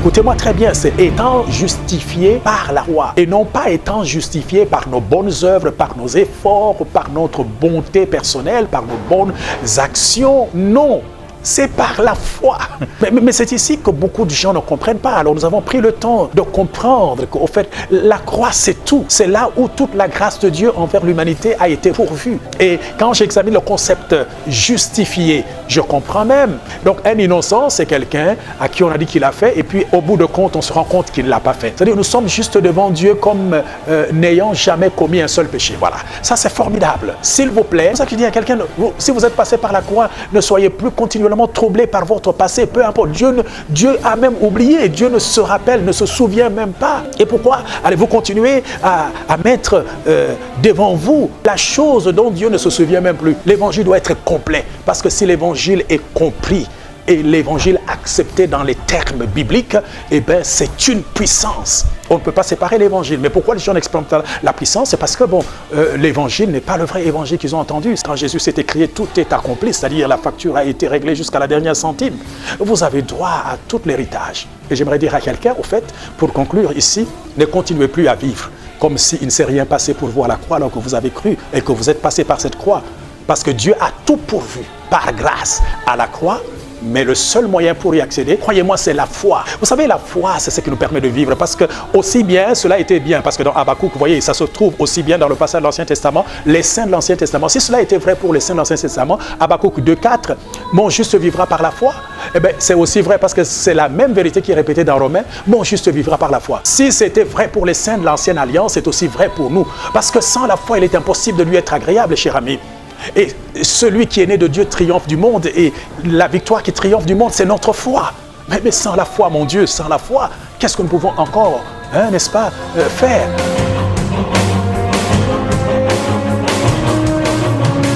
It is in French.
Écoutez-moi très bien, c'est étant justifié par la foi et non pas étant justifié par nos bonnes œuvres, par nos efforts, par notre bonté personnelle, par nos bonnes actions. Non. C'est par la foi. Mais c'est ici que beaucoup de gens ne comprennent pas. Alors nous avons pris le temps de comprendre qu'au fait, la croix c'est tout. C'est là où toute la grâce de Dieu envers l'humanité a été pourvue. Et quand j'examine le concept justifié, je comprends même. Donc un innocent, c'est quelqu'un à qui on a dit qu'il a fait et puis au bout de compte, on se rend compte qu'il ne l'a pas fait. C'est-à-dire nous sommes juste devant Dieu comme n'ayant jamais commis un seul péché. Voilà. Ça c'est formidable. S'il vous plaît, c'est pour ça que je dis à quelqu'un, si vous êtes passé par la croix, ne soyez plus continuellement troublé par votre passé, peu importe. Dieu a même oublié, Dieu ne se rappelle, ne se souvient même pas. Et pourquoi allez-vous continuer à mettre devant vous la chose dont Dieu ne se souvient même plus? L'évangile doit être complet, parce que si l'évangile est compris et l'évangile accepté dans les termes bibliques, eh bien c'est une puissance. On ne peut pas séparer l'évangile. Mais pourquoi les gens n'expérimentent pas la puissance? C'est parce que l'évangile n'est pas le vrai évangile qu'ils ont entendu. Quand Jésus s'est écrié, tout est accompli, c'est-à-dire la facture a été réglée jusqu'à la dernière centime. Vous avez droit à tout l'héritage. Et j'aimerais dire à quelqu'un, au fait, pour conclure ici, ne continuez plus à vivre comme s'il ne s'est rien passé pour vous à la croix alors que vous avez cru et que vous êtes passé par cette croix. Parce que Dieu a tout pourvu par grâce à la croix. Mais le seul moyen pour y accéder, croyez-moi, c'est la foi. Vous savez, la foi, c'est ce qui nous permet de vivre. Parce que aussi bien, cela était bien. Parce que dans Habakkuk, vous voyez, ça se trouve aussi bien dans le passage de l'Ancien Testament, les saints de l'Ancien Testament. Si cela était vrai pour les saints de l'Ancien Testament, Habakkuk 2,4, mon juste vivra par la foi. Eh bien, c'est aussi vrai parce que c'est la même vérité qui est répétée dans Romains, mon juste vivra par la foi. Si c'était vrai pour les saints de l'Ancienne Alliance, c'est aussi vrai pour nous. Parce que sans la foi, il est impossible de lui être agréable, cher ami. Et celui qui est né de Dieu triomphe du monde et la victoire qui triomphe du monde, c'est notre foi. Mais sans la foi, mon Dieu, sans la foi, qu'est-ce que nous pouvons encore, n'est-ce pas, faire?